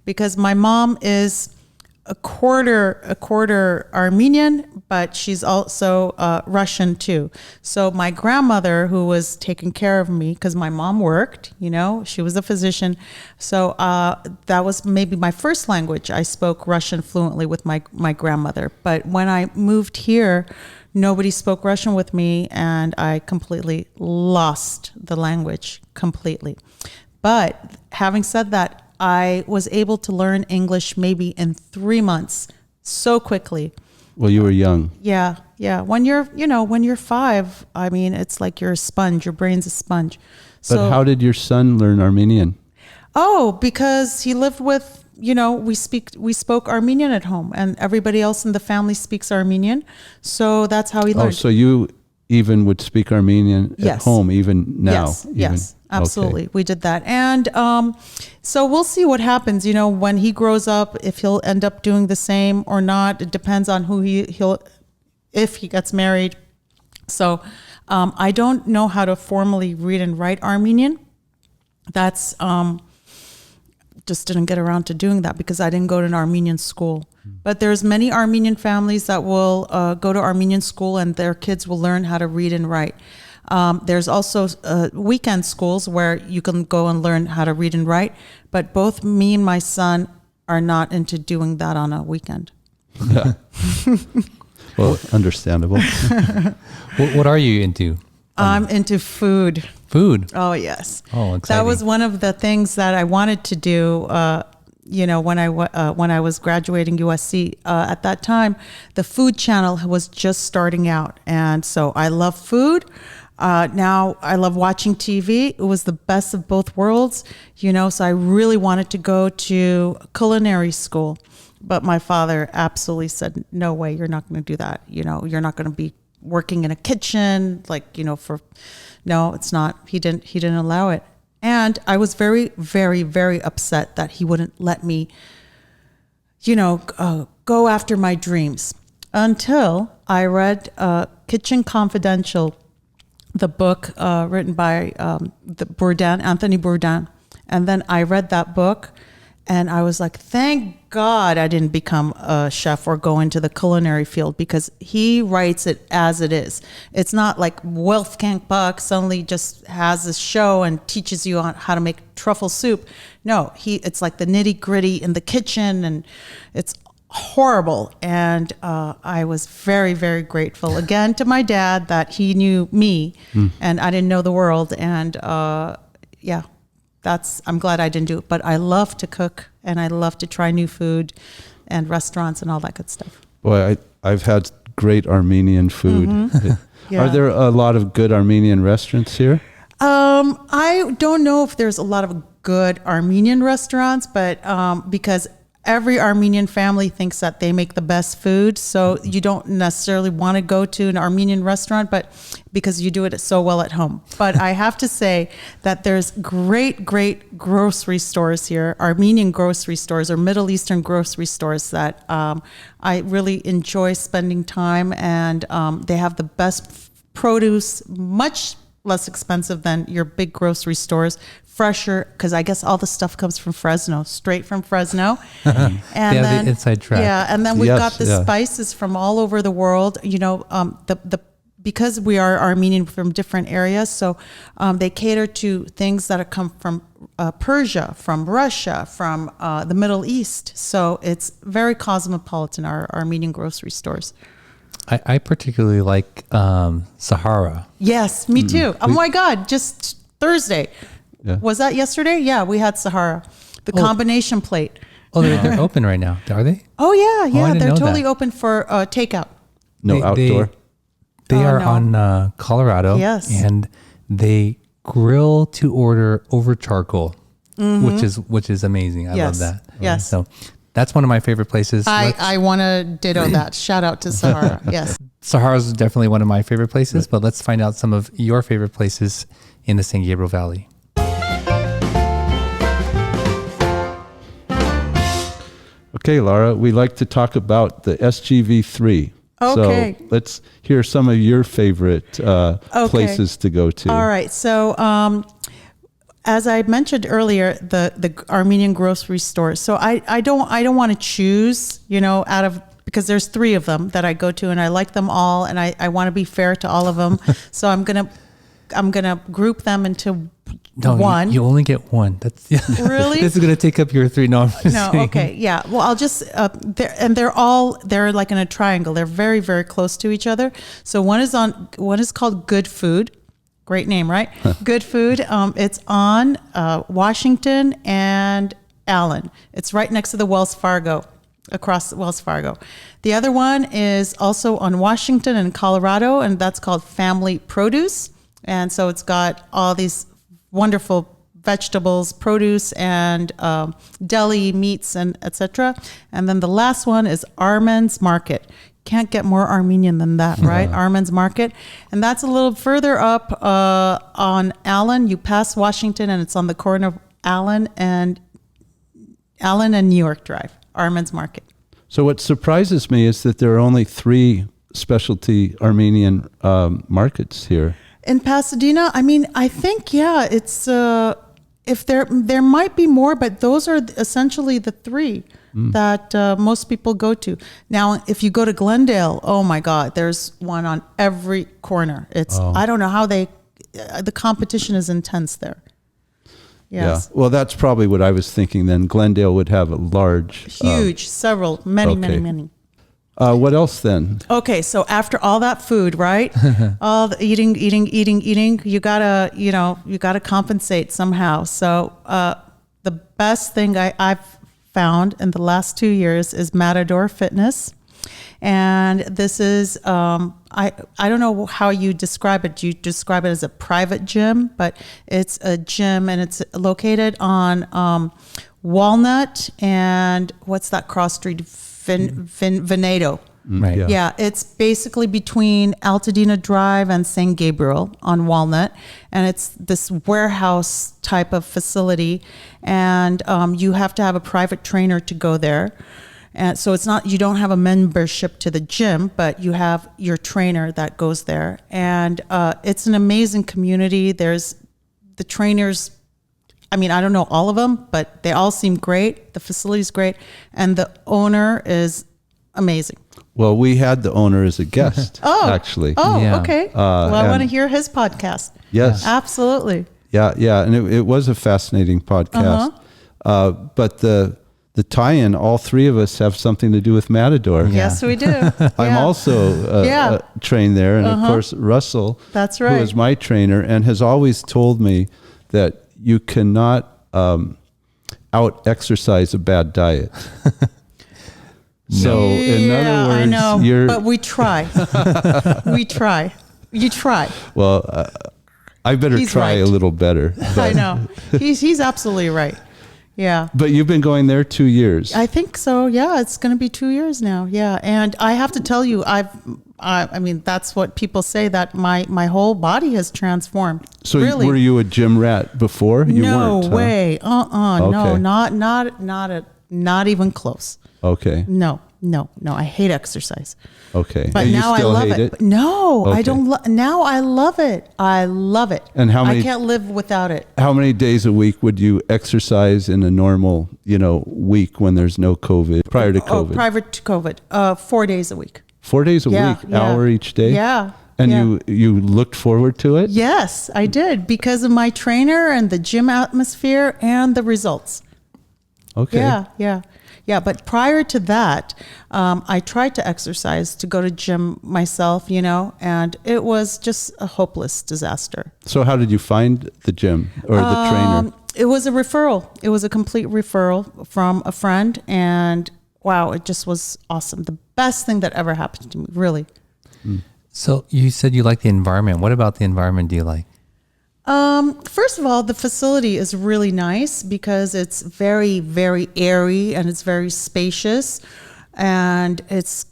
because my mom is a quarter Armenian, but she's also Russian too. So my grandmother, who was taking care of me, because my mom worked, she was a physician. So that was maybe my first language. I spoke Russian fluently with my grandmother. But when I moved here, nobody spoke Russian with me, and I completely lost the language completely. But having said that, I was able to learn English maybe in 3 months, so quickly. Well, you were young. Yeah. When you're 5, I mean, it's like you're a sponge. Your brain's a sponge. But how did your son learn Armenian? Oh, because he lived with, we spoke Armenian at home, and everybody else in the family speaks Armenian. So that's how he learned. Oh, so you even would speak Armenian at home even now? Yes, absolutely. Okay. We did that. And so we'll see what happens, when he grows up, if he'll end up doing the same or not. It depends on who if he gets married. So I don't know how to formally read and write Armenian. That's just didn't get around to doing that because I didn't go to an Armenian school. But there's many Armenian families that will go to Armenian school and their kids will learn how to read and write. There's also weekend schools where you can go and learn how to read and write. But both me and my son are not into doing that on a weekend. Yeah. Well, understandable. What are you into? I'm into food. Food? Oh, yes. Oh, exciting. That was one of the things that I wanted to do, when I was graduating USC. At that time, the Food Channel was just starting out. And so I love food. Now I love watching TV. It was the best of both worlds, so I really wanted to go to culinary school. But my father absolutely said, no way, you're not going to do that. You're not going to be working in a kitchen, no, it's not. He didn't allow it. And I was very, very, very upset that he wouldn't let me, go after my dreams until I read Kitchen Confidential, the book written by Anthony Bourdain. And then I read that book, and I was like, thank God I didn't become a chef or go into the culinary field, because he writes it as it is. It's not like Wolfgang Puck suddenly just has this show and teaches you on how to make truffle soup. No, it's like the nitty gritty in the kitchen, and it's horrible. And I was very, very grateful again to my dad that he knew me and I didn't know the world. And I'm glad I didn't do it. But I love to cook, and I love to try new food and restaurants and all that good stuff. Boy, I've had great Armenian food. Yeah. Are there a lot of good Armenian restaurants here? I don't know if there's a lot of good Armenian restaurants, but because every Armenian family thinks that they make the best food, so you don't necessarily want to go to an Armenian restaurant, but because you do it so well at home. But I have to say that there's great grocery stores here, Armenian grocery stores or Middle Eastern grocery stores that I really enjoy spending time, and they have the best produce, much less expensive than your big grocery stores, fresher, because I guess all the stuff comes from Fresno, straight from Fresno. And then the inside track. Yeah, and then we've got the spices from all over the world. You know, because we are Armenian from different areas, so they cater to things that come from Persia, from Russia, from the Middle East. So it's very cosmopolitan, our Armenian grocery stores. I particularly like Sahara. Yes, me too. Oh my God, just Thursday. Yeah. Was that yesterday? Yeah, we had Sahara, the combination plate. Oh, they're open right now, are they? Oh yeah, they're totally that. Open for takeout. No outdoor. They are on Colorado. Yes, and they grill to order over charcoal, which is amazing. I love that. Yes, so that's one of my favorite places. I want to ditto that. Shout out to Sahara. Yes, Sahara is definitely one of my favorite places. But let's find out some of your favorite places in the San Gabriel Valley. Okay, Lara, we like to talk about the SGV3. Okay. So let's hear some of your favorite places to go to. All right. So as I mentioned earlier, the Armenian grocery store. So I don't want to choose, out of, because there's 3 of them that I go to, and I like them all, and I want to be fair to all of them. So I'm gonna group them into one. You only get one. That's really. This is gonna take up your 3. No, okay, yeah. Well, I'll just they're like in a triangle. They're very, very close to each other. So one is called Good Food. Great name, right? Good Food. It's on Washington and Allen. It's right next to the Wells Fargo. Across Wells Fargo. The other one is also on Washington and Colorado, and that's called Family Produce. And so it's got all these wonderful vegetables, produce, and deli meats, and etc. And then the last one is Armenians Market. Can't get more Armenian than that, right? Armenians Market. And that's a little further up on Allen. You pass Washington, and it's on the corner of Allen and New York Drive. Armenians Market. So what surprises me is that there are only 3 specialty Armenian markets here. In Pasadena, I mean, I think, it's, if there might be more, but those are essentially the 3 that most people go to. Now, if you go to Glendale, oh my God, there's one on every corner. I don't know how the competition is intense there. Yes. Yeah. Well, that's probably what I was thinking then. Glendale would have a huge, many. What else then? Okay, so after all that food, right? All the eating, you gotta compensate somehow. So the best thing I've found in the last 2 years is Matador Fitness. And this is, I don't know how you describe it. You describe it as a private gym, but it's a gym, and it's located on Walnut and what's that cross street? Venado. Right. Yeah, it's basically between Altadena Drive and San Gabriel on Walnut, and it's this warehouse type of facility, and you have to have a private trainer to go there. And so you don't have a membership to the gym, but you have your trainer that goes there. And it's an amazing community. There's the trainers I mean, I don't know all of them, but they all seem great. The facility's great. And the owner is amazing. Well, we had the owner as a guest, actually. Oh, Yeah. okay. Well, I want to hear his podcast. Yes. Absolutely. Yeah. And it was a fascinating podcast. But the tie-in, all three of us have something to do with Matador. Yes, we do. I'm also trained there. And of course, Russell, That's right. who is my trainer and has always told me that you cannot out-exercise a bad diet. So, in other words, I know, but we try. We try. You try. Well, I better He's try right. a little better. I know. He's absolutely right. Yeah. But you've been going there 2 years. I think so. Yeah, it's going to be 2 years now. Yeah, and I have to tell you, I mean, that's what people say, that my whole body has transformed. So really. were you a gym rat before? You No weren't, way. No, Okay. not even close. Okay. No. I hate exercise. Okay. But And you now I still love hate it. No, I Okay. don't. Now I love it. I love it. And how many- I can't live without it. How many days a week would you exercise in a normal, week when there's no COVID, prior to COVID? Prior to COVID, 4 days a week. 4 days a week, hour each day? Yeah. And yeah. you looked forward to it? Yes, I did, because of my trainer and the gym atmosphere and the results. Okay. Yeah. But prior to that, I tried to exercise, to go to gym myself, and it was just a hopeless disaster. So how did you find the gym or the trainer? It was a referral. It was a complete referral from a friend, and wow, it just was awesome. The best thing that ever happened to me, really. So you said you like the environment. What about the environment do you like? First of all, the facility is really nice because it's very, very airy and it's very spacious and it's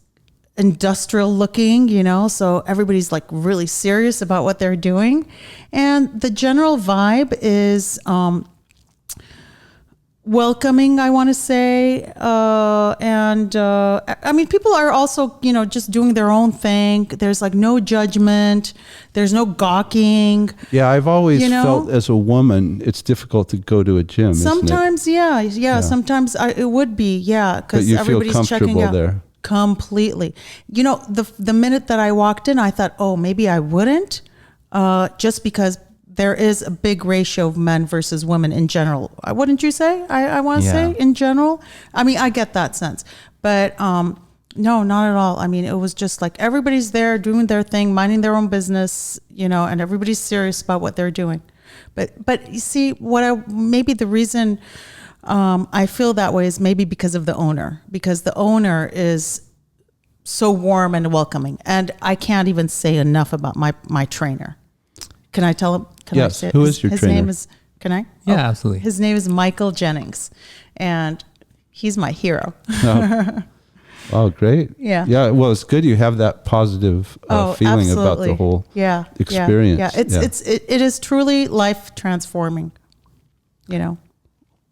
industrial looking, so everybody's like really serious about what they're doing. And the general vibe is, welcoming, I want to say. I mean, people are also, just doing their own thing. There's like no judgment. There's no gawking. Yeah, I've always felt as a woman, it's difficult to go to a gym, Sometimes, isn't it? yeah. Sometimes it would be, But because you feel everybody's checking comfortable out. there. Completely. The minute that I walked in, I thought, oh, maybe I wouldn't, just because there is a big ratio of men versus women in general. Wouldn't you say? I want to say in general. I mean, I get that sense, but no, not at all. I mean, it was just like everybody's there doing their thing, minding their own business, and everybody's serious about what they're doing. But you see, maybe the reason I feel that way is maybe because of the owner, because the owner is so warm and welcoming, and I can't even say enough about my trainer. Can I tell him? Yes. I say it? Who is your his trainer? Name is. Can I? Yeah, absolutely. His name is Michael Jennings, and he's my hero. Oh, great. Yeah. Yeah. Well, it's good you have that positive feeling about the absolutely. whole Yeah. experience. Yeah. It is truly life transforming.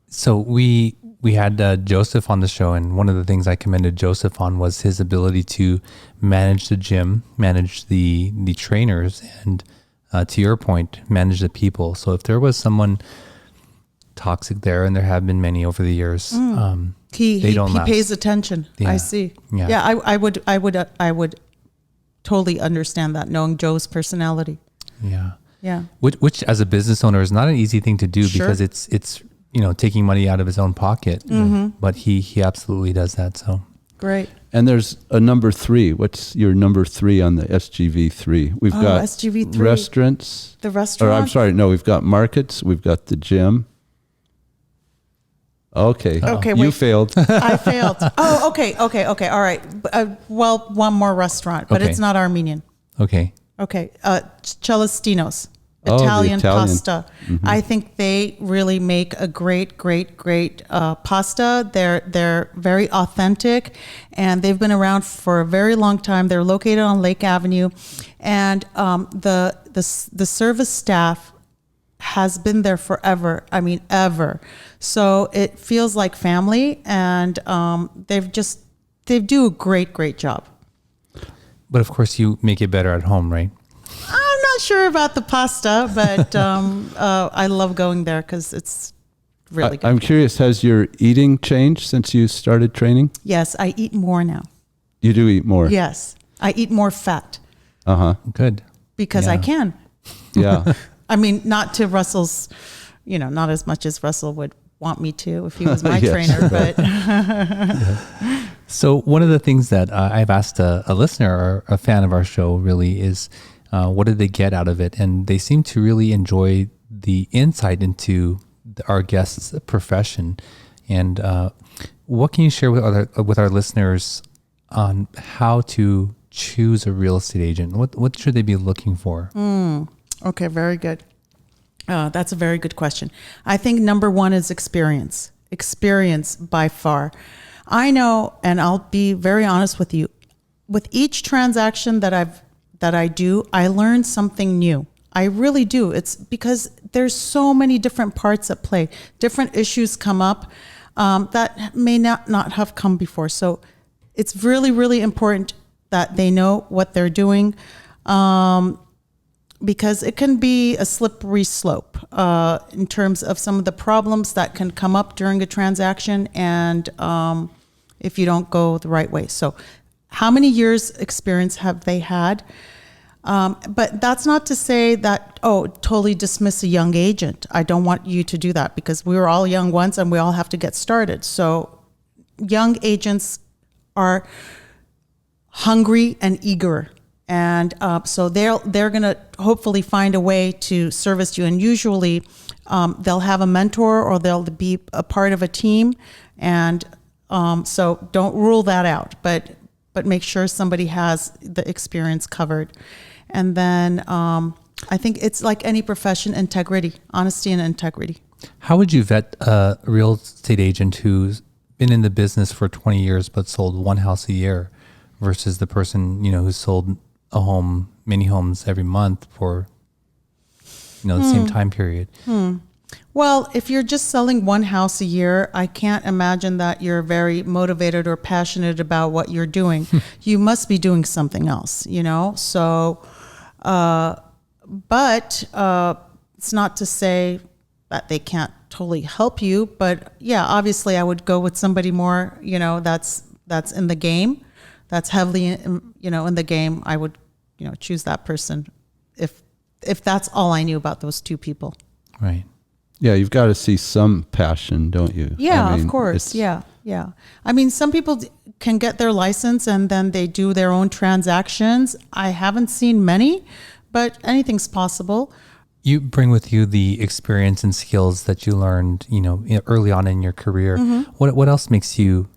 So we had Joseph on the show, and one of the things I commended Joseph on was his ability to manage the gym, manage the trainers, and to your point, manage the people. So if there was someone toxic there, and there have been many over the years, He don't last. pays attention. Yeah. I see. Yeah. I would totally understand that, knowing Joe's personality. yeah, Yeah. which as a business owner is not an easy thing to do Sure. because it's taking money out of his own pocket, but he absolutely does that. So Great. And there's a number 3. What's your number 3 on the SGV3? We've got SGV3. restaurants. The restaurant. Or I'm sorry, no, we've got markets. We've got the gym. Okay. Okay, You wait. failed. I failed. Oh, okay. All right. Well, one more restaurant, but Okay. it's not Armenian. okay, Okay. Celestinos. Oh, the Italian Italian. pasta. I think they really make a great pasta. They're very authentic, and they've been around for a very long time. They're located on Lake Avenue, and the service staff has been there forever. I mean, ever. So it feels like family, and they do a great job. but of course you make it better at home, right? I'm not sure about the pasta, but I love going there because it's really good. I'm curious, has your eating changed since you started training? Yes, I eat more now. You do eat more? Yes, I eat more fat Good. because I can. Yeah. I mean, not to Russell's, not as much as Russell would want me to if he was my Yes. trainer, but So one of the things that I've asked a listener or a fan of our show really is, what did they get out of it? And they seem to really enjoy the insight into our guest's profession. And what can you share with our listeners on how to choose a real estate agent? What should they be looking for? Okay, very good. That's a very good question. I think number one is experience. Experience by far. I know, and I'll be very honest with you, with each transaction that I do, I learn something new. I really do. It's because there's so many different parts at play. Different issues come up that may not have come before. So it's really, really important that they know what they're doing. Because it can be a slippery slope in terms of some of the problems that can come up during a transaction, and if you don't go the right way. So how many years experience have they had? But that's not to say that, totally dismiss a young agent. I don't want you to do that, because we were all young once and we all have to get started. So young agents are hungry and eager. And so they're going to hopefully find a way to service you. And usually they'll have a mentor or they'll be a part of a team. And so don't rule that out, but make sure somebody has the experience covered. And then I think it's like any profession, integrity, honesty and integrity. How would you vet a real estate agent who's been in the business for 20 years but sold one house a year versus the person, who's sold many homes every month for, the same time period? Well, if you're just selling one house a year, I can't imagine that you're very motivated or passionate about what you're doing. You must be doing something else, So, but it's not to say that they can't totally help you. But yeah, obviously I would go with somebody more, that's in the game, that's heavily, in the game. I would, choose that person if that's all I knew about those two people. Right. Yeah, you've got to see some passion, don't you? Yeah, of course. Yeah. I mean, some people can get their license and then they do their own transactions. I haven't seen many, but anything's possible. You bring with you the experience and skills that you learned, early on in your career. Mm-hmm. What else makes you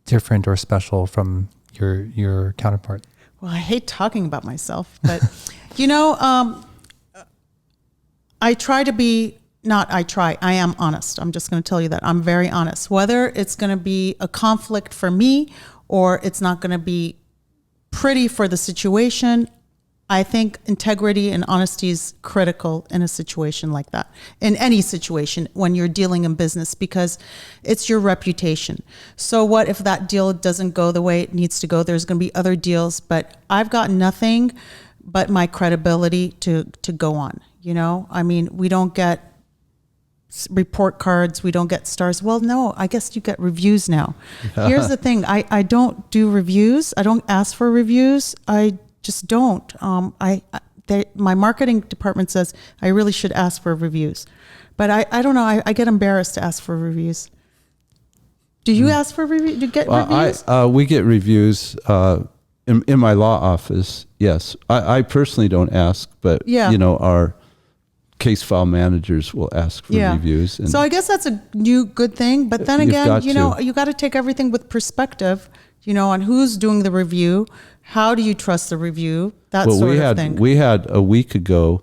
different or special from your counterpart? Well, I hate talking about myself, but I am honest. I'm just going to tell you that I'm very honest. Whether it's going to be a conflict for me or it's not going to be pretty for the situation, I think integrity and honesty is critical in a situation like that, in any situation when you're dealing in business, because it's your reputation. So what if that deal doesn't go the way it needs to go? There's going to be other deals, but I've got nothing but my credibility to go on. I mean, we don't get report cards, we don't get stars. Well, no, I guess you get reviews now. Here's the thing. I don't do reviews. I don't ask for reviews. I just don't. My marketing department says I really should ask for reviews, but I don't know. I get embarrassed to ask for reviews. Do you ask for reviews? Do you get reviews? We get reviews in my law office. Yes, I personally don't ask, but our case file managers will ask for reviews. And so I guess that's a new good thing. But then again, you got to take everything with perspective. On who's doing the review. How do you trust the review? That sort of thing. We had a week ago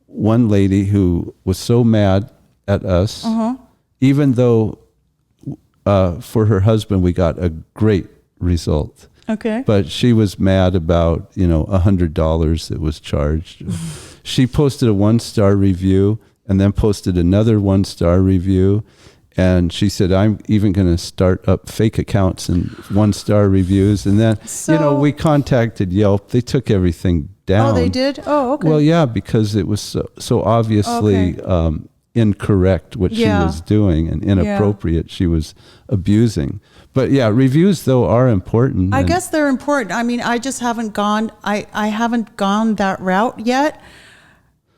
one lady who was so mad at us, even though for her husband we got a great result. Okay. But she was mad about, $100 that was charged. She posted a 1-star review and then posted another 1-star review. And she said, I'm even going to start up fake accounts and 1-star reviews. And then, we contacted Yelp. They took everything down. Oh, they did? Oh, okay. Well, yeah, because it was so obviously incorrect what she was doing, and inappropriate. She was abusing. But yeah, reviews though are important. I guess they're important. I mean, I just haven't gone, I haven't gone that route yet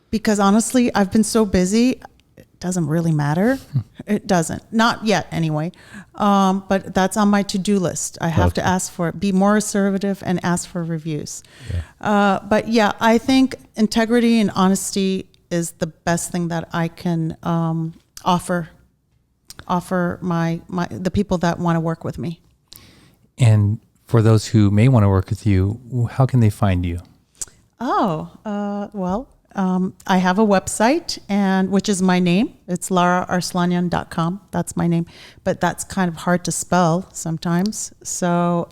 because honestly, I've been so busy. It doesn't really matter. It doesn't. Not yet anyway. But that's on my to-do list. I have to ask for it, be more assertive and ask for reviews. But yeah, I think integrity and honesty is the best thing that I can offer the people that want to work with me. And for those who may want to work with you, how can they find you? I have a website, which is my name. It's lararslanian.com. That's my name, but that's kind of hard to spell sometimes. So,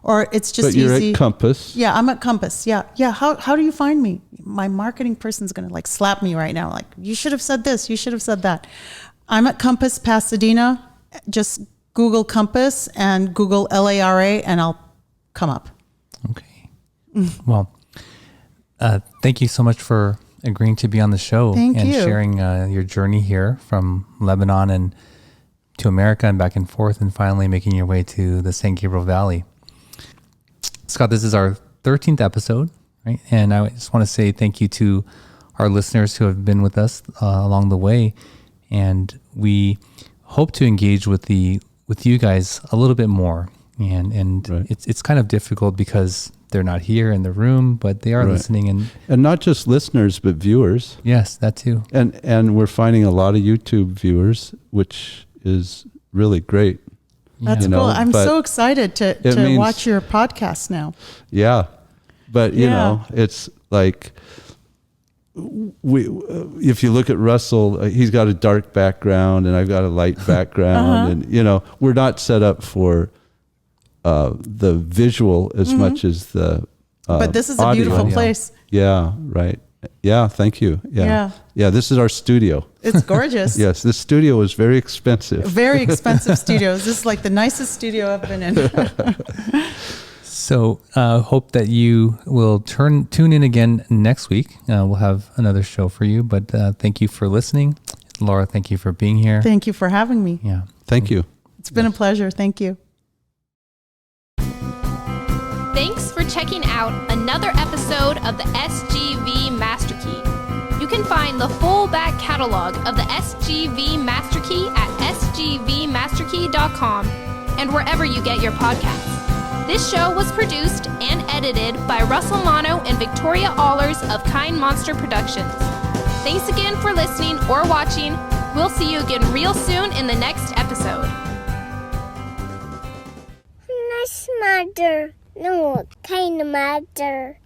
or it's just easy. But you're easy. at Compass. Yeah, I'm at Compass. Yeah. How do you find me? My marketing person's going to like slap me right now. Like, you should have said this. You should have said that. I'm at Compass, Pasadena. Just Google Compass and Google LARA, and I'll come up. Okay. Well, thank you so much for agreeing to be on the show and sharing your journey here from Lebanon and to America and back and forth, and finally making your way to the San Gabriel Valley. Scott, this is our 13th episode, right? And I just want to say thank you to our listeners who have been with us along the way. And we hope to engage with you guys a little bit more. And right. It's kind of difficult because they're not here in the room, but they are listening. And not just listeners, but viewers. Yes, that too. And we're finding a lot of YouTube viewers, which is really great. That's cool. I'm so excited to watch your podcast now. Yeah. But, you know, it's like... if you look at Russell, he's got a dark background and I've got a light background, and we're not set up for the visual as much as the but this is audio. a beautiful place. Yeah, right. Yeah, thank you. Yeah. This is our studio. It's gorgeous. Yes, this studio is very expensive. Very expensive studios. This is like the nicest studio I've been in. So hope that you will tune in again next week. We'll have another show for you, but thank you for listening. Laura, thank you for being here. Thank you for having me. Yeah. Thank you. It's been a pleasure. Thank you. Thanks for checking out another episode of the SGV Master Key. You can find the full back catalog of the SGV Master Key at sgvmasterkey.com and wherever you get your podcasts. This show was produced and edited by Russell Mono and Victoria Allers of Kind Monster Productions. Thanks again for listening or watching. We'll see you again real soon in the next episode. Nice mother. No, kind mother.